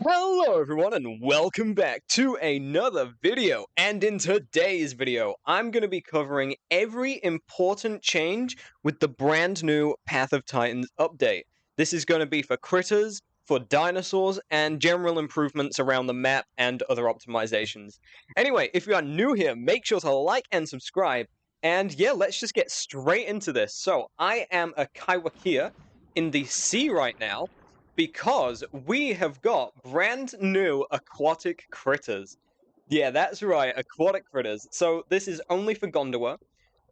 Hello everyone and welcome back to another video, and in today's video I'm going to be covering every important change with the brand new Path of Titans update. This is going to be for critters, for dinosaurs, and general improvements around the map and other optimizations. Anyway, if you are new here, make sure to like and subscribe, and yeah, let's just get straight into this. So, I am a Kaiwakia in the sea right now, because we have got brand new aquatic critters. Yeah, that's right, aquatic critters. So this is only for Gondor.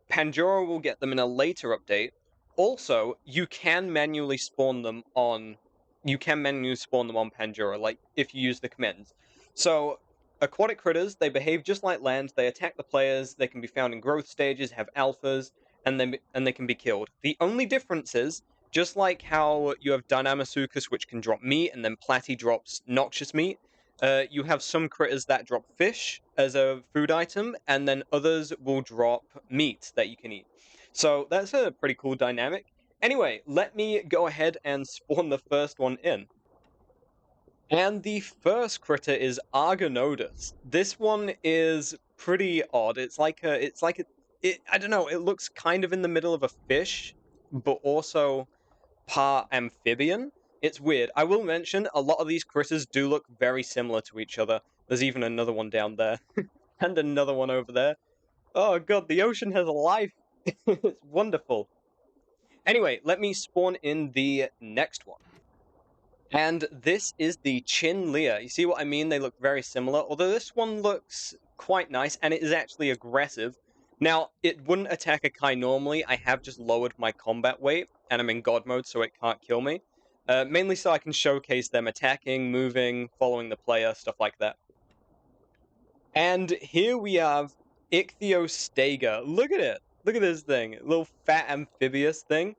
Pandora will get them in a later update. Also, you can manually spawn them on Pandora, like if you use the commands. So aquatic critters, they behave just like land, they attack the players, they can be found in growth stages, have alphas, and they can be killed. The only difference is, just like how you have Dynamasuchus, which can drop meat, and then Platy drops noxious meat, you have some critters that drop fish as a food item, and then others will drop meat that you can eat. So that's a pretty cool dynamic. Anyway, let me go ahead and spawn the first one in. And the first critter is Argonodus. This one is pretty odd. I don't know, it looks kind of in the middle of a fish, but also part amphibian. It's weird. I will mention a lot of these critters do look very similar to each other. There's even another one down there, and another one over there. Oh god, the ocean has a life. It's wonderful. Anyway, let me spawn in the next one. And this is the Chinlea. You see what I mean? They look very similar, although this one looks quite nice, and it is actually aggressive. Now, it wouldn't attack a Kai normally. I have just lowered my combat weight, and I'm in God mode, so it can't kill me. Mainly so I can showcase them attacking, moving, following the player, stuff like that. And here we have Ichthyostega. Look at it. Look at this thing. A little fat amphibious thing.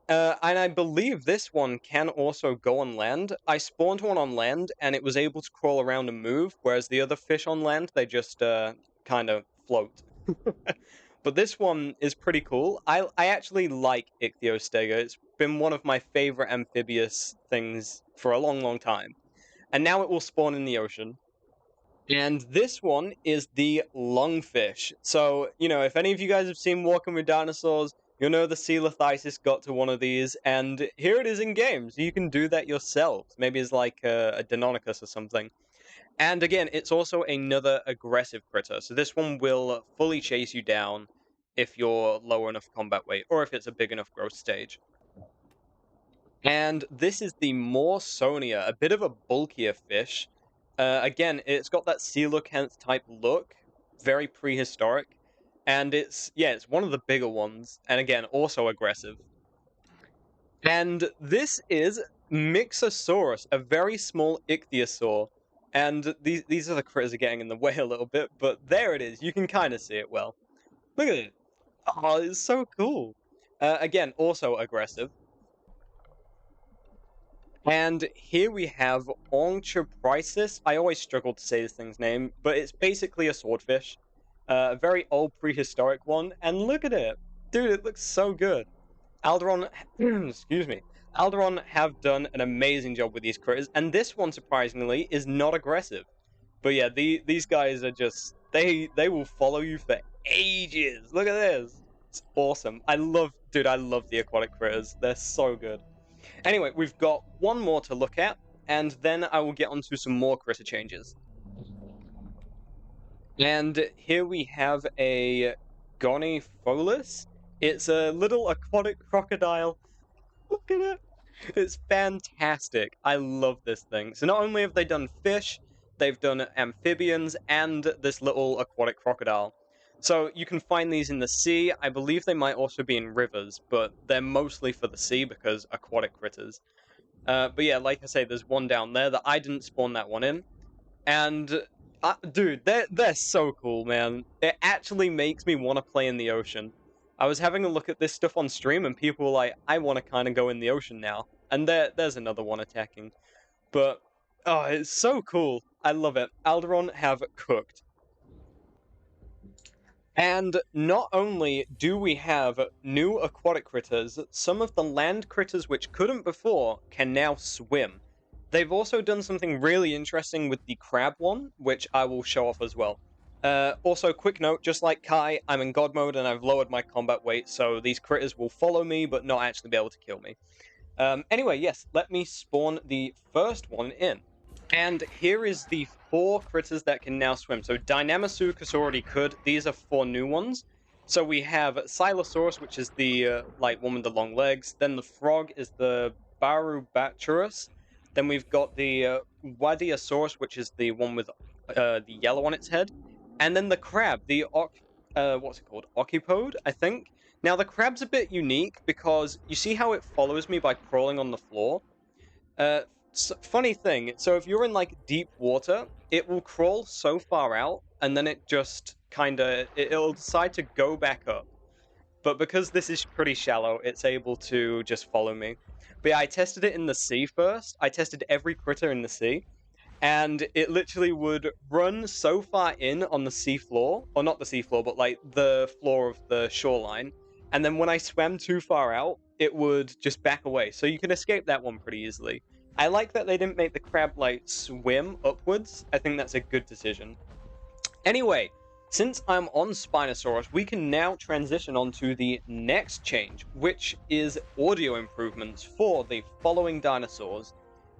And I believe this one can also go on land. I spawned one on land, and it was able to crawl around and move, whereas the other fish on land, they just kind of float. But this one is pretty cool. I actually like Ichthyostega. It's been one of my favorite amphibious things for a long, long time. And now it will spawn in the ocean. And this one is the lungfish. So, if any of you guys have seen Walking with Dinosaurs, you'll know the Coelithysis got to one of these, and here it is in game, so you can do that yourselves. Maybe it's like a Deinonychus or something. And again, it's also another aggressive critter, so this one will fully chase you down if you're lower enough combat weight, or if it's a big enough growth stage. And this is the Morsonia, a bit of a bulkier fish. Again, it's got that coelacanth type look, very prehistoric, and it's one of the bigger ones, and again, also aggressive. And this is Mixosaurus, a very small ichthyosaur. And these other critters are getting in the way a little bit, but there it is. You can kind of see it well. Look at it. Oh, it's so cool. Again, also aggressive. And here we have Onchoprisis. I always struggle to say this thing's name, but it's basically a swordfish. A very old prehistoric one, and look at it. Dude, it looks so good. Alderon, excuse me. Alderon have done an amazing job with these critters, and this one, surprisingly, is not aggressive. But yeah, these guys are just, they will follow you for ages. Look at this. It's awesome. I love the aquatic critters. They're so good. Anyway, we've got one more to look at, and then I will get onto some more critter changes. And here we have a Gonifolus. It's a little aquatic crocodile. Look at it. It's fantastic. I love this thing. So not only have they done fish, they've done amphibians, and this little aquatic crocodile. So you can find these in the sea. I believe they might also be in rivers, but they're mostly for the sea because aquatic critters. But yeah, like I say, there's one down there that I didn't spawn that one in. And, dude, they're so cool, man. It actually makes me want to play in the ocean. I was having a look at this stuff on stream, and people were like, I want to kind of go in the ocean now. And there's another one attacking. But, oh, it's so cool. I love it. Alderon have cooked. And not only do we have new aquatic critters, some of the land critters which couldn't before can now swim. They've also done something really interesting with the crab one, which I will show off as well. Also, quick note, just like Kai, I'm in God mode and I've lowered my combat weight, so these critters will follow me, but not actually be able to kill me. Anyway, yes, let me spawn the first one in. And here is the 4 critters that can now swim. So Dynamasuchus already could. These are 4 new ones. So we have Silosaurus, which is the light one with the long legs. Then the frog is the Barubaturus. Then we've got the Wadiosaurus, which is the one with the yellow on its head. And then the crab, the what's it called? Occipode, I think. Now the crab's a bit unique because you see how it follows me by crawling on the floor? Uh, Funny thing, so if you're in like deep water, it will crawl so far out and then it just kinda it'll decide to go back up. But because this is pretty shallow, it's able to just follow me. But yeah, I tested it in the sea first. I tested every critter in the sea, and it literally would run so far in on the sea floor, or not the sea floor, but like the floor of the shoreline. And then when I swam too far out, it would just back away. So you can escape that one pretty easily. I like that they didn't make the crab like swim upwards. I think that's a good decision. Anyway, since I'm on Spinosaurus, we can now transition on to the next change, which is audio improvements for the following dinosaurs: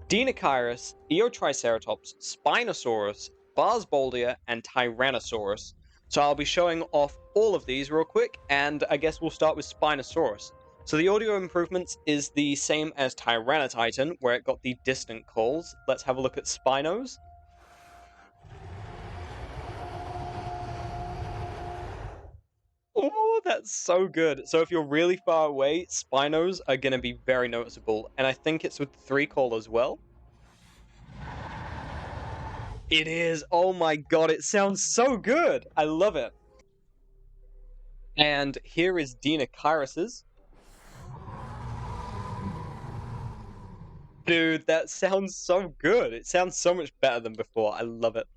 Deinocheirus, Eotriceratops, Spinosaurus, Barsboldia, and Tyrannosaurus. So I'll be showing off all of these real quick, and I guess we'll start with Spinosaurus. So the audio improvements is the same as Tyrannotitan, where it got the distant calls. Let's have a look at Spinos. Oh, that's so good. So if you're really far away, Spinos are going to be very noticeable, and I think it's with 3 call as well. It is. Oh my god, it sounds so good. I love it. And here is Deinocheirus's. Dude, that sounds so good. It sounds so much better than before. I love it.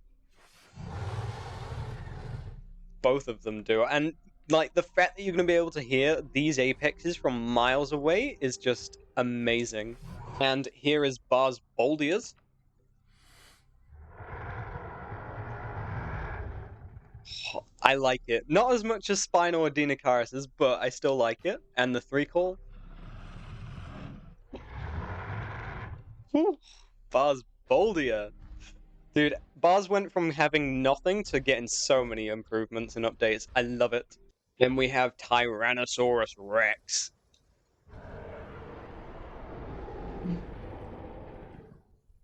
Both of them do. And like the fact that you're going to be able to hear these apexes from miles away is just amazing. And here is Barsboldia's. I like it. Not as much as Spino or Deinocheirus's, but I still like it. And the 3 call. Barsboldia. Dude, Bars went from having nothing to getting so many improvements and updates. I love it. Then we have Tyrannosaurus Rex.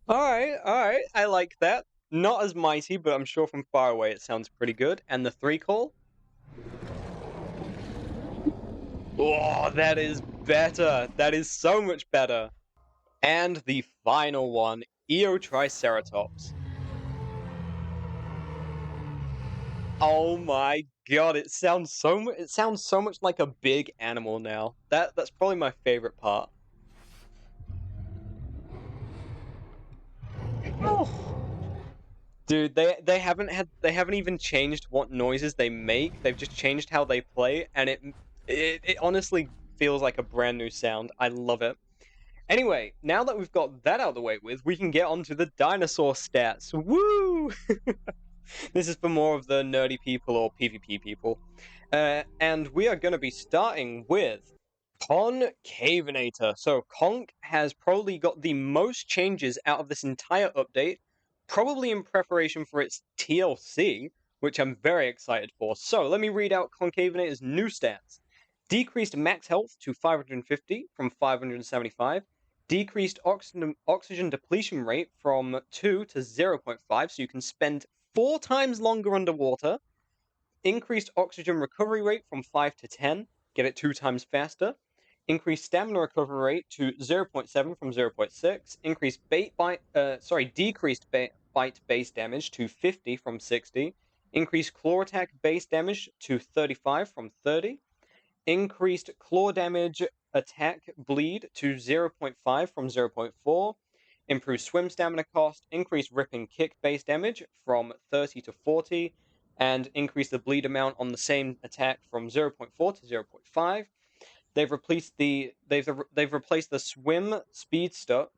Alright, I like that. Not as mighty, but I'm sure from far away it sounds pretty good. And the 3 call? Oh, that is better. That is so much better. And the final one, Eotriceratops. Oh my god, it sounds so much like a big animal now. That's probably my favorite part. Oh. Dude, they haven't even changed what noises they make. They've just changed how they play, and it honestly feels like a brand new sound. I love it. Anyway, now that we've got that out of the way with, we can get onto the dinosaur stats. Woo! This is for more of the nerdy people or PvP people. And we are going to be starting with Concavinator. So Conch has probably got the most changes out of this entire update, probably in preparation for its TLC, which I'm very excited for. So let me read out Concavinator's new stats. Decreased max health to 550 from 575. Decreased oxygen depletion rate from 2 to 0.5, so you can spend 4 times longer underwater. Increased oxygen recovery rate from 5 to 10, get it 2 times faster. Increased stamina recovery rate to 0.7 from 0.6. Decreased bite base damage to 50 from 60. Increased claw attack base damage to 35 from 30. Increased claw damage attack bleed to 0.5 from 0.4. Improved swim stamina cost. Increased rip and kick base damage from 30 to 40. And increase the bleed amount on the same attack from 0.4 to 0.5. they've replaced the swim speed sub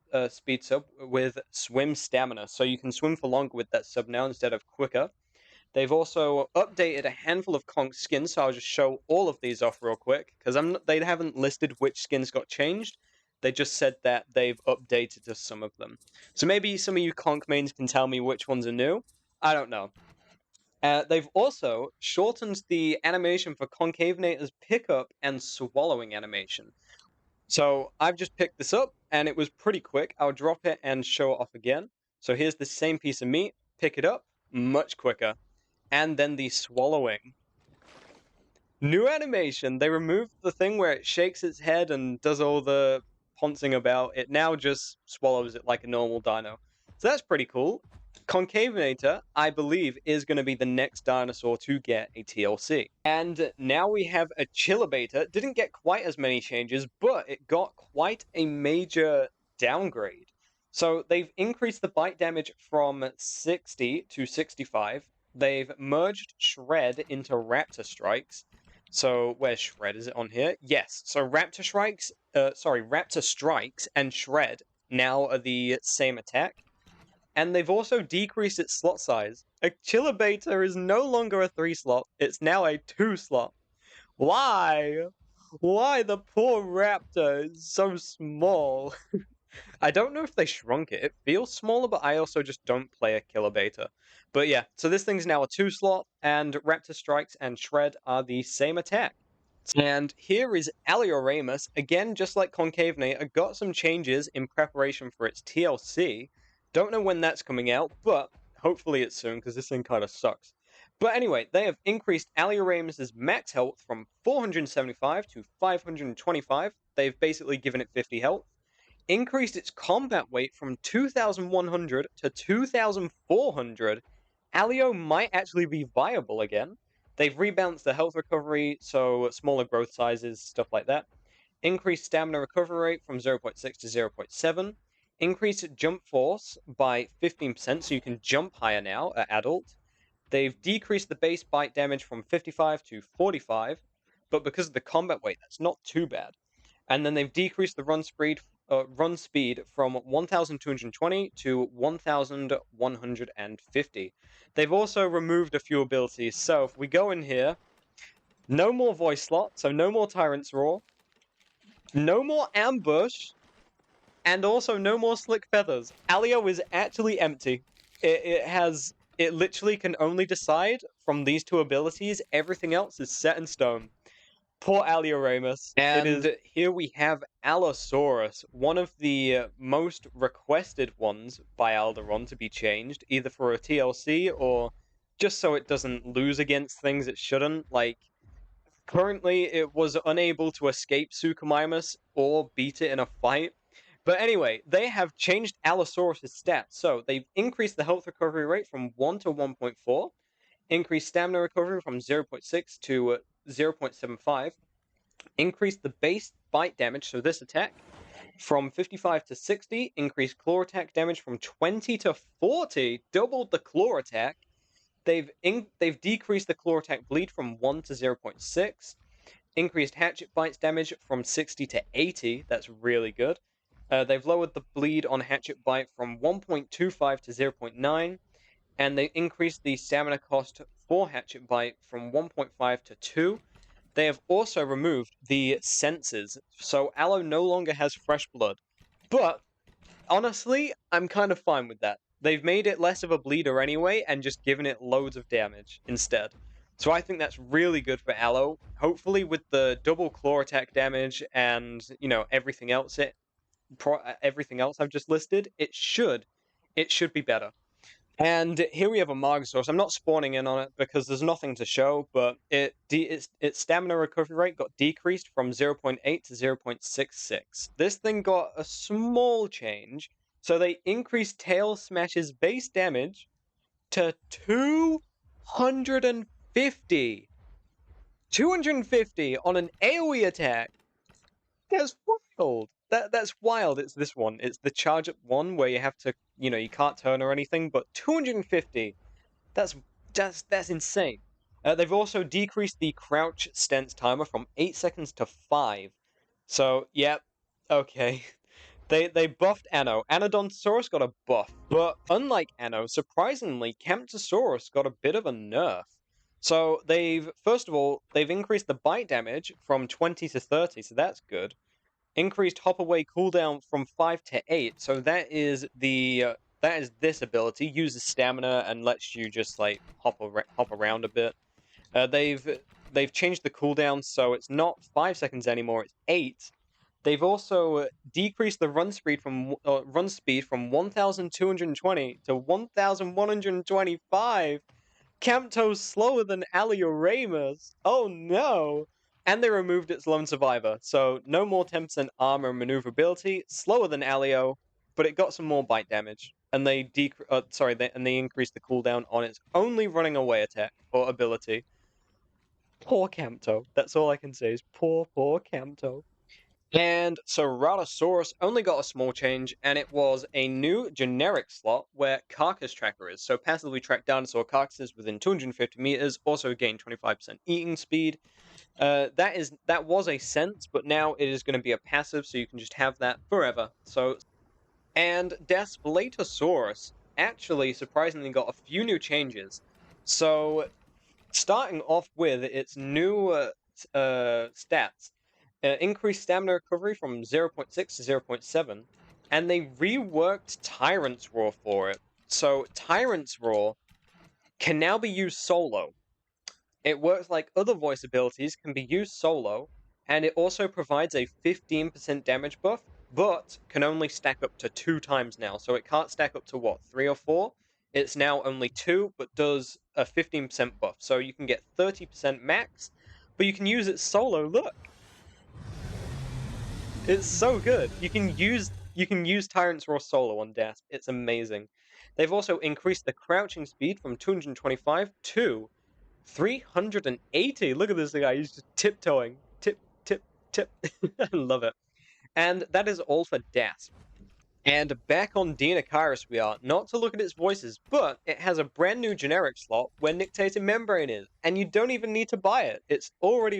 with swim stamina, so you can swim for longer with that sub now instead of quicker. They've also updated a handful of Conch skins, so I'll just show all of these off real quick, because they haven't listed which skins got changed. They just said that they've updated to some of them. So maybe some of you Conch mains can tell me which ones are new. I don't know. They've also shortened the animation for Concavenator's pickup and swallowing animation. So I've just picked this up, and it was pretty quick. I'll drop it and show it off again. So here's the same piece of meat. Pick it up, much quicker. And then the swallowing. New animation. They removed the thing where it shakes its head and does all the poncing about. It now just swallows it like a normal dino. So that's pretty cool. Concavenator, I believe, is going to be the next dinosaur to get a TLC. And now we have a Chilobator. Didn't get quite as many changes, but it got quite a major downgrade. So they've increased the bite damage from 60 to 65. They've merged Shred into Raptor Strikes. So where's Shred? Is it on here? Yes. So Raptor Strikes and Shred now are the same attack. And they've also decreased its slot size. A Chilobator is no longer a 3-slot, it's now a 2-slot. Why? Why the poor raptor is so small? I don't know if they shrunk it. It feels smaller, but I also just don't play a Chilobator. But yeah, so this thing's now a 2-slot, and Raptor Strikes and Shred are the same attack. And here is Eloramus, again, just like Concavenator, got some changes in preparation for its TLC. Don't know when that's coming out, but hopefully it's soon, because this thing kind of sucks. But anyway, they have increased Eloramus's max health from 475 to 525. They've basically given it 50 health. Increased its combat weight from 2,100 to 2,400. Alio might actually be viable again. They've rebalanced the health recovery, so smaller growth sizes, stuff like that. Increased stamina recovery rate from 0.6 to 0.7. Increased jump force by 15%, so you can jump higher now at adult. They've decreased the base bite damage from 55 to 45, but because of the combat weight, that's not too bad. And then they've decreased the run speed from 1,220 to 1,150. They've also removed a few abilities. So if we go in here, no more voice slot, so no more Tyrant's Roar, no more ambush, and also no more slick feathers. Alio is actually empty. It literally can only decide from these two abilities. Everything else is set in stone. Poor Alioramus. And here we have Allosaurus, one of the most requested ones by Alderon to be changed, either for a TLC or just so it doesn't lose against things it shouldn't. Like, currently it was unable to escape Suchomimus or beat it in a fight. But anyway, they have changed Allosaurus' stats. So they've increased the health recovery rate from 1 to 1.4, increased stamina recovery from 0.6 to 0.75, increased the base bite damage, so this attack, from 55 to 60, increased claw attack damage from 20 to 40, doubled the claw attack. They've decreased the claw attack bleed from 1 to 0.6, increased hatchet bites damage from 60 to 80, that's really good. They've lowered the bleed on hatchet bite from 1.25 to 0.9, and they increased the stamina cost for hatchet bite from 1.5 to 2. They have also removed the senses, so Allo no longer has fresh blood. But, honestly, I'm kind of fine with that. They've made it less of a bleeder anyway, and just given it loads of damage instead. So I think that's really good for Allo. Hopefully with the double claw attack damage and, everything else I've just listed, it should be better. And here we have a Margosaurus. I'm not spawning in on it because there's nothing to show, but its stamina recovery rate got decreased from 0.8 to 0.66. This thing got a small change, so they increased Tail Smash's base damage to 250. 250 on an AoE attack. That's wild. That's wild. It's this one. It's the charge up one where you have to, you can't turn or anything, but 250. That's insane. They've also decreased the crouch stance timer from 8 seconds to 5. So, yep, okay. They buffed Anno. Anodontosaurus got a buff, but unlike Anno, surprisingly, Camptosaurus got a bit of a nerf. So first of all, they've increased the bite damage from 20 to 30, so that's good. Increased hop away cooldown from 5 to 8, so that is this ability. Uses stamina and lets you just like hop around a bit. They've changed the cooldown, so it's not 5 seconds anymore, it's 8. They've also decreased the run speed from 1,220 to 1,125. Campto's slower than Alioramus. Oh no! And they removed its lone survivor, so no more 10% armor and maneuverability. Slower than Alio, but it got some more bite damage. And they increased the cooldown on its only running away attack or ability. Poor Campto. That's all I can say is poor Campto. And Ceratosaurus only got a small change, and it was a new generic slot where Carcass Tracker is. So passively track dinosaur carcasses within 250 meters, also gain 25% eating speed. That was a sense, but now it is going to be a passive, so you can just have that forever. And Daspletosaurus actually surprisingly got a few new changes. So starting off with its new stats. Increased stamina recovery from 0.6 to 0.7, and they reworked Tyrant's Roar for it. So Tyrant's Roar can now be used solo. It works like other voice abilities can be used solo, and it also provides a 15% damage buff, but can only stack up to 2 times now. So it can't stack up to what, 3 or 4? It's now only 2, but does a 15% buff. So you can get 30% max, but you can use it solo. Look! It's so good. You can use Tyrant's Roar solo on Dasp. It's amazing. They've also increased the crouching speed from 225 to 380. Look at this guy. He's just tiptoeing. Tip, tip, tip. I love it. And that is all for Dasp. And back on Deinocheirus we are, not to look at its voices, but it has a brand new generic slot where Nictated Membrane is, and you don't even need to buy it. It's already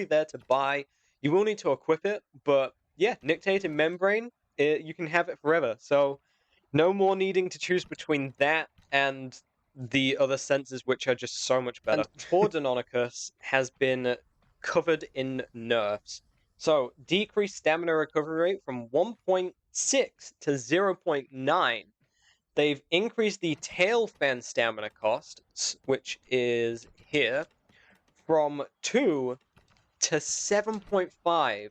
there to buy. You will need to equip it, but yeah, Nictated Membrane, you can have it forever. So no more needing to choose between that and the other senses, which are just so much better. And poor Deinonychus has been covered in nerfs. So, decreased stamina recovery rate from 1.6 to 0.9. They've increased the tail fan stamina cost, which is here, from 2 to 7.5.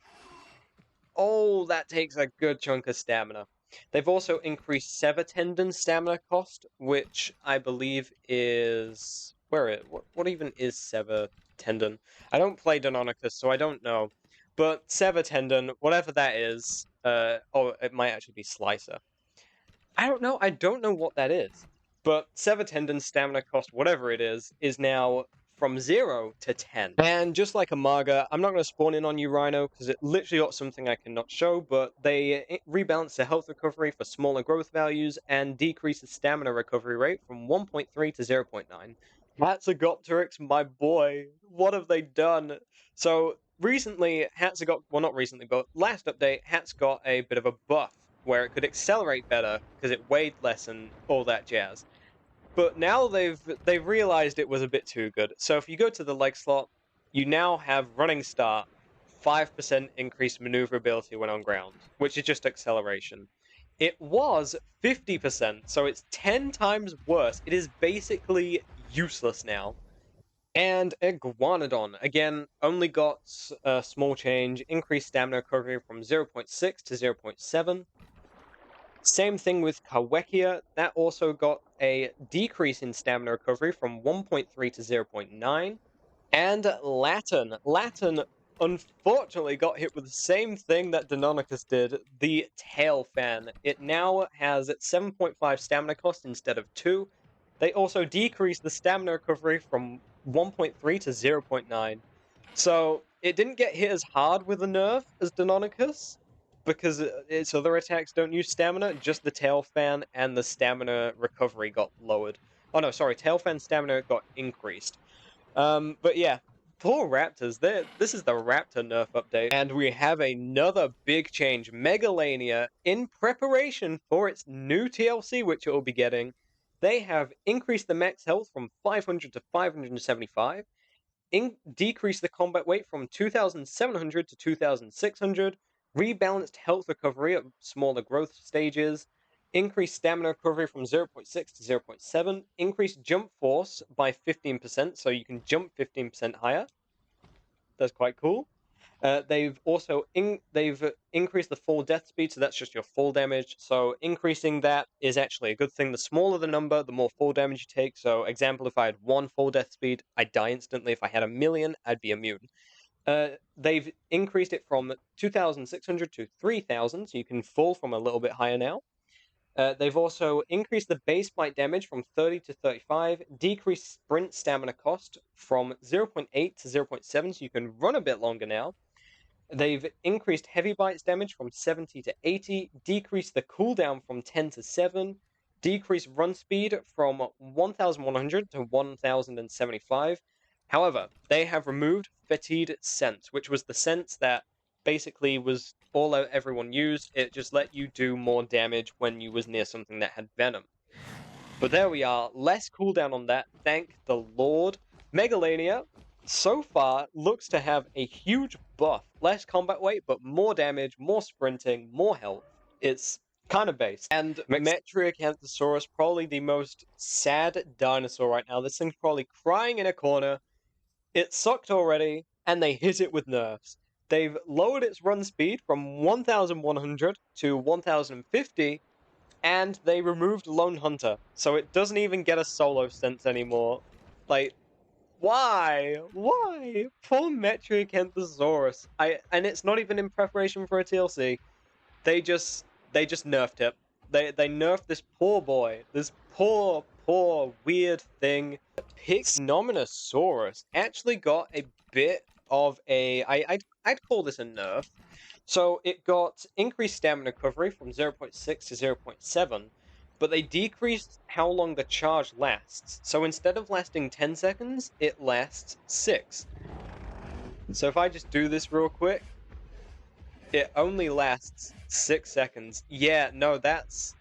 Oh, that takes a good chunk of stamina. They've also increased Sever Tendon stamina cost, which I believe is... What even is Sever Tendon? I don't play Deinonychus, so I don't know. But Sever Tendon, whatever that is... it might actually be Slicer. I don't know. I don't know what that is. But Sever Tendon stamina cost, whatever it is now from 0 to 10. And just like Amaga, I'm not going to spawn in on you, Rhino, because it literally got something I cannot show, but they rebalance the health recovery for smaller growth values and decrease the stamina recovery rate from 1.3 to 0.9. Hatzagopteryx, my boy, what have they done? So, recently, well, not recently, but last update, Hat's got a bit of a buff, where it could accelerate better, because it weighed less and all that jazz. But now they've realized it was a bit too good. So if you go to the leg slot, you now have running start, 5% increased maneuverability when on ground, which is just acceleration. It was 50%, so it's 10 times worse. It is basically useless now. And Iguanodon, again, only got a small change, increased stamina recovery from 0.6 to 0.7. Same thing with Kawekia, that also got a decrease in stamina recovery from 1.3 to 0.9. And Latin unfortunately got hit with the same thing that Deinonychus did, the tail fan. It now has 7.5 stamina cost instead of 2. They also decreased the stamina recovery from 1.3 to 0.9. So it didn't get hit as hard with a nerf as Deinonychus, because its other attacks don't use stamina, just the tail fan and the stamina recovery got lowered. Oh no, sorry, tail fan stamina got increased. But yeah, Poor raptors. This is the raptor nerf update. And we have another big change. Megalania, in preparation for its new TLC, which it will be getting, they have increased the max health from 500 to 575, decreased the combat weight from 2,700 to 2,600, rebalanced health recovery at smaller growth stages, increased stamina recovery from 0.6 to 0.7, increased jump force by 15%, so you can jump 15% higher. That's quite cool. They've also increased the full death speed, so that's just your full damage. So increasing that is actually a good thing. The smaller the number, the more full damage you take. So example, if I had 1 full death speed, I'd die instantly. If I had 1,000,000, I'd be immune. They've increased it from 2,600 to 3,000, so you can fall from a little bit higher now. They've also increased the base bite damage from 30 to 35, decreased sprint stamina cost from 0.8 to 0.7, so you can run a bit longer now. They've increased heavy bites damage from 70 to 80, decreased the cooldown from 10 to 7, decreased run speed from 1,100 to 1,075. However, they have removed Fetid Sense, which was the sense that basically was all everyone used. It just let you do more damage when you was near something that had venom. But there we are, less cooldown on that, thank the Lord. Megalania, so far, looks to have a huge buff. Less combat weight, but more damage, more sprinting, more health. It's kind of base. And Metriacanthosaurus, probably the most sad dinosaur right now. This thing's probably crying in a corner. It sucked already, and they hit it with nerfs. They've lowered its run speed from 1,100 to 1,050, and they removed Lone Hunter, so it doesn't even get a solo sense anymore. Like, why? Why? Poor Metriacanthosaurus. And it's not even in preparation for a TLC. They just nerfed it. They nerfed this poor boy. This poor weird thing. Picnominosaurus actually got a bit of a I'd call this a nerf. So it got increased stamina recovery from 0.6 to 0.7, but they decreased how long the charge lasts. So instead of lasting 10 seconds, it lasts 6. So if I just do this real quick, it only lasts 6 seconds. Yeah, no, that's...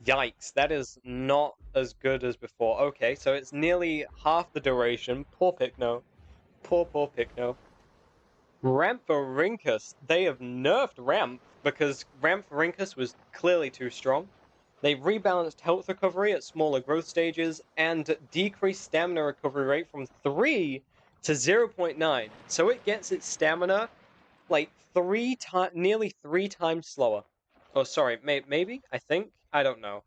Yikes, that is not as good as before. Okay, so it's nearly half the duration. Poor Picno. Poor Picno. Ramphorhynchus. They have nerfed Ramp because Ramphorhynchus was clearly too strong. They've rebalanced health recovery at smaller growth stages and decreased stamina recovery rate from 3 to 0.9. So it gets its stamina like nearly 3 times slower. Oh, sorry, maybe? I think? I don't know.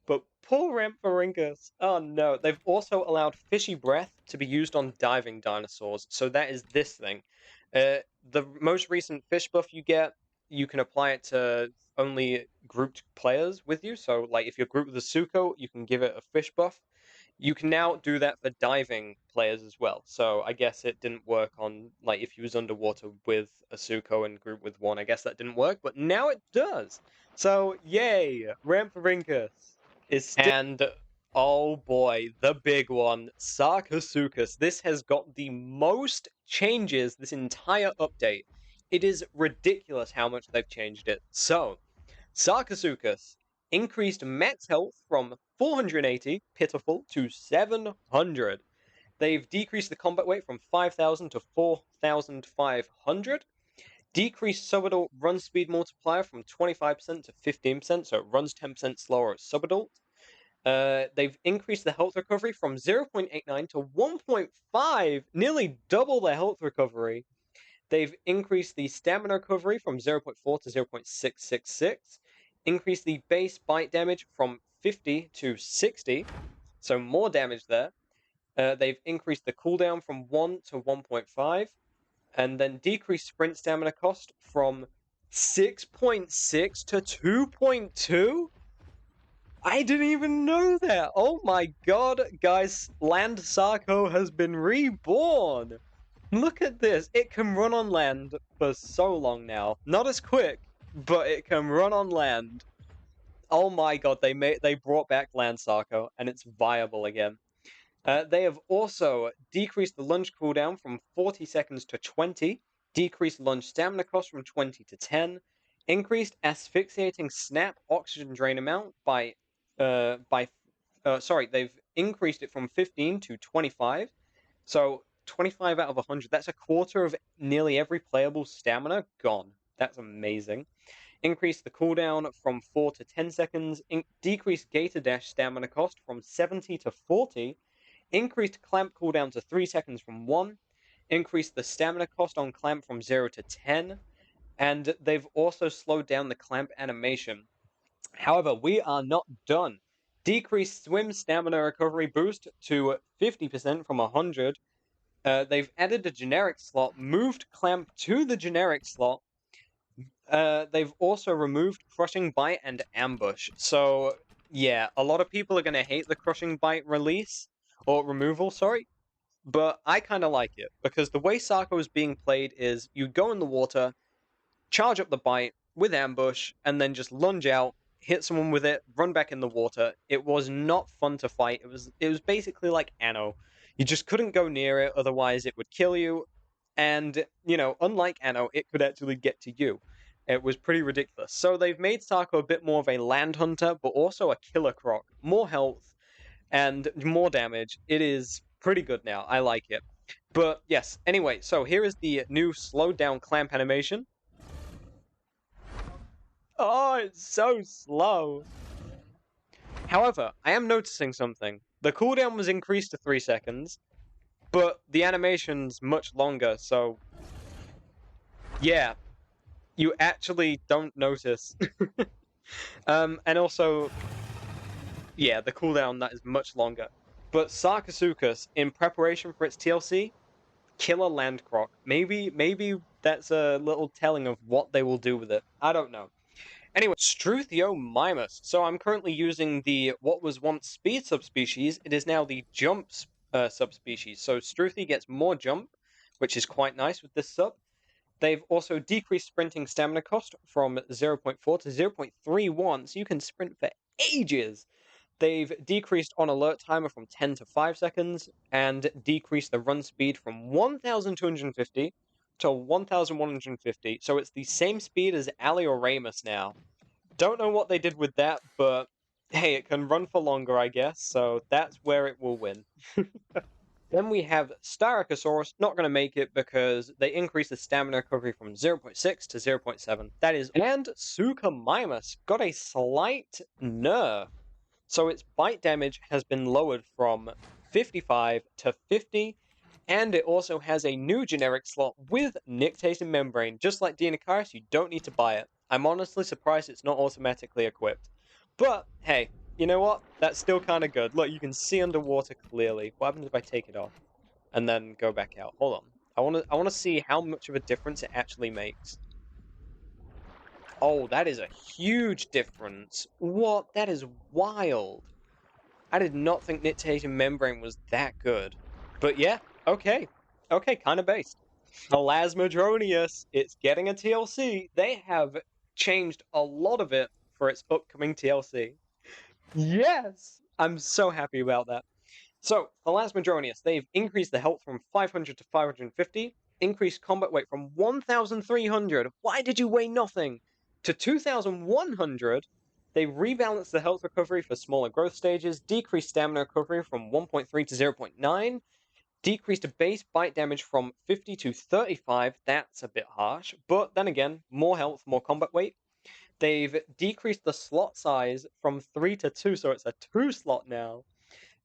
But poor Ramphorhynchus. Oh no. They've also allowed Fishy Breath to be used on diving dinosaurs. So that is this thing. The most recent fish buff you get, you can apply it to only grouped players with you. So, like, if you're grouped with a Suko, you can give it a fish buff. You can now do that for diving players as well. So I guess it didn't work on, like, if you was underwater with a Suko and group with one, I guess that didn't work, but now it does. So, yay! Ramphorhynchus is still... And, oh boy, the big one, Sarakus. This has got the most changes this entire update. It is ridiculous how much they've changed it. So, Sarakus increased max health from 480, pitiful, to 700. They've decreased the combat weight from 5,000 to 4,500. Decreased subadult run speed multiplier from 25% to 15%, so it runs 10% slower at subadult. They've increased the health recovery from 0.89 to 1.5, nearly double the health recovery. They've increased the stamina recovery from 0.4 to 0.666, increased the base bite damage from 50 to 60, so more damage there. They've increased the cooldown from 1 to 1.5, and then decreased sprint stamina cost from 6.6 to 2.2? I didn't even know that! Oh my god, guys, Land Sarko has been reborn! Look at this, it can run on land for so long now. Not as quick, but it can run on land. Oh my god, they brought back Land Sarko, and it's viable again. They have also decreased the lunge cooldown from 40 seconds to 20, decreased lunge stamina cost from 20 to 10, increased asphyxiating snap oxygen drain amount they've increased it from 15 to 25. So 25 out of 100, that's a quarter of nearly every playable stamina gone. That's amazing. Increase the cooldown from 4 to 10 seconds, decrease Gator Dash stamina cost from 70 to 40, increased clamp cooldown to 3 seconds from 1, increased the stamina cost on clamp from 0 to 10, and they've also slowed down the clamp animation. However, we are not done. Decreased swim stamina recovery boost to 50% from 100. They've added a generic slot, moved clamp to the generic slot. They've also removed crushing bite and ambush. So yeah, a lot of people are gonna hate the crushing bite release or removal, sorry. But I kind of like it because the way Sako is being played is you go in the water, charge up the bite with ambush, and then just lunge out, hit someone with it, run back in the water. It was not fun to fight. It was basically like Anno. You just couldn't go near it, otherwise it would kill you. And unlike Anno, it could actually get to you. It was pretty ridiculous. So they've made Sako a bit more of a land hunter, but also a killer croc. More health and more damage. It is pretty good now. I like it. But yes, anyway, so here is the new slowed down clamp animation. Oh, it's so slow. However, I am noticing something. The cooldown was increased to 3 seconds, but the animation's much longer, so yeah, you actually don't notice. And also, yeah, the cooldown that is much longer. But Sarcosuchus, in preparation for its TLC, killer land croc. Maybe that's a little telling of what they will do with it. I don't know. Anyway, Struthiomimus. So I'm currently using the what was once speed subspecies. It is now the jump subspecies. So Struthi gets more jump, which is quite nice with this sub. They've also decreased sprinting stamina cost from 0.4 to 0.31, so you can sprint for ages. They've decreased on alert timer from 10 to 5 seconds, and decreased the run speed from 1,250 to 1,150. So it's the same speed as Alioramus now. Don't know what they did with that, but hey, it can run for longer, I guess, so that's where it will win. Then we have Stacosaurus, not going to make it because they increased the stamina recovery from 0.6 to 0.7. That is, and Suchomimus got a slight nerf. So its bite damage has been lowered from 55 to 50, and it also has a new generic slot with nictating membrane. Just like Dinocaris, you don't need to buy it. I'm honestly surprised it's not automatically equipped. But, hey, you know what? That's still kind of good. Look, you can see underwater clearly. What happens if I take it off and then go back out? Hold on. I want to see how much of a difference it actually makes. Oh, that is a huge difference. What? That is wild. I did not think nictating membrane was that good. But yeah, okay. Okay, kind of based. Plasmodronius, it's getting a TLC. They have changed a lot of it for its upcoming TLC. Yes! I'm so happy about that. So, Plasmodronius, they've increased the health from 500 to 550, increased combat weight from 1,300. Why did you weigh nothing? To 2,100. They've rebalanced the health recovery for smaller growth stages, decreased stamina recovery from 1.3 to 0.9, decreased base bite damage from 50 to 35. That's a bit harsh, but then again, more health, more combat weight. They've decreased the slot size from 3 to 2, so it's a 2 slot now.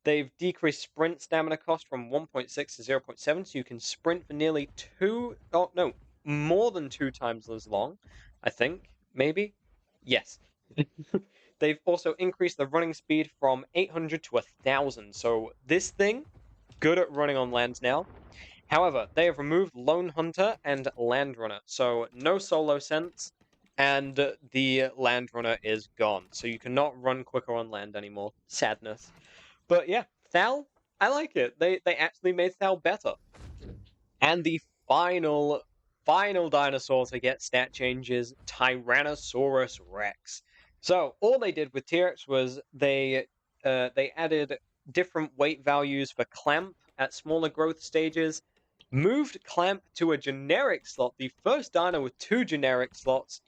They've decreased sprint stamina cost from 1.6 to 0.7, so you can sprint for nearly more than 2 times as long, I think, maybe? Yes. They've also increased the running speed from 800 to 1,000, so this thing, good at running on land now. However, they have removed Lone Hunter and Land Runner, so no solo sense, and the Land Runner is gone, so you cannot run quicker on land anymore. Sadness. But yeah, Thal, I like it. They actually made Thal better. And the final dinosaur to get stat changes, Tyrannosaurus Rex. So all they did with TRex was they added different weight values for Clamp at smaller growth stages, moved Clamp to a generic slot, the first dino with 2 generic slots,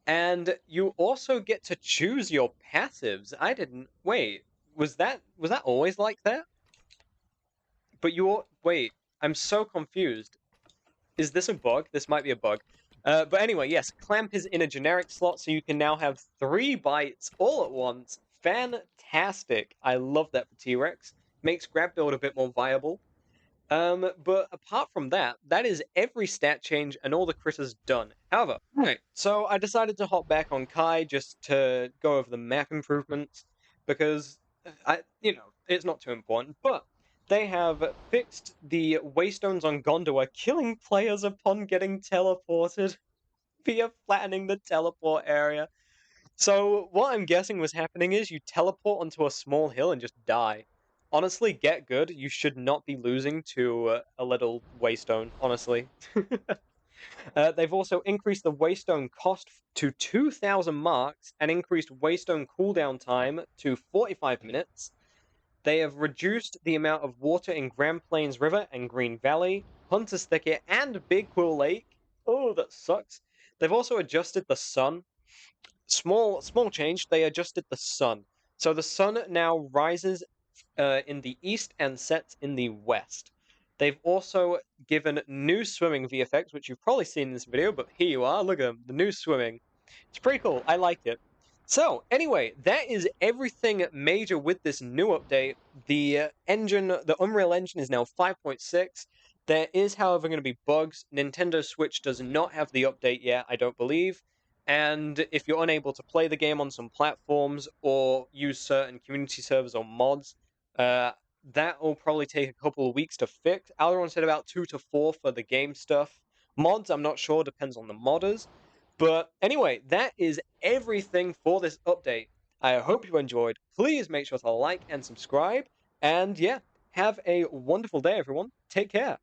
and you also get to choose your passives. I didn't wait. Was that always like that? But wait, I'm so confused. Is this a bug? This might be a bug. But anyway, yes, Clamp is in a generic slot, so you can now have 3 bites all at once. Fantastic. I love that for TRex. Makes grab build a bit more viable. But apart from that, that is every stat change and all the critters done. However, right, so I decided to hop back on Kai just to go over the map improvements because it's not too important, but they have fixed the waystones on Gondor, killing players upon getting teleported via flattening the teleport area. So what I'm guessing was happening is you teleport onto a small hill and just die. Honestly, get good. You should not be losing to a little waystone, honestly. They've also increased the waystone cost to 2,000 marks and increased waystone cooldown time to 45 minutes. They have reduced the amount of water in Grand Plains River and Green Valley, Hunter's Thicket, and Big Quill Lake. Oh, that sucks. They've also adjusted the sun. Small change. They adjusted the sun, so the sun now rises in the east and sets in the west. They've also given new swimming VFX, which you've probably seen in this video, but here you are. Look at them, the new swimming. It's pretty cool. I like it. So, anyway, that is everything major with this new update. The the Unreal Engine is now 5.6. There is, however, going to be bugs. Nintendo Switch does not have the update yet, I don't believe. And if you're unable to play the game on some platforms or use certain community servers or mods, that will probably take a couple of weeks to fix. Alderon said about 2 to 4 for the game stuff. Mods, I'm not sure, depends on the modders. But anyway, that is everything for this update. I hope you enjoyed. Please make sure to like and subscribe. And yeah, have a wonderful day, everyone. Take care.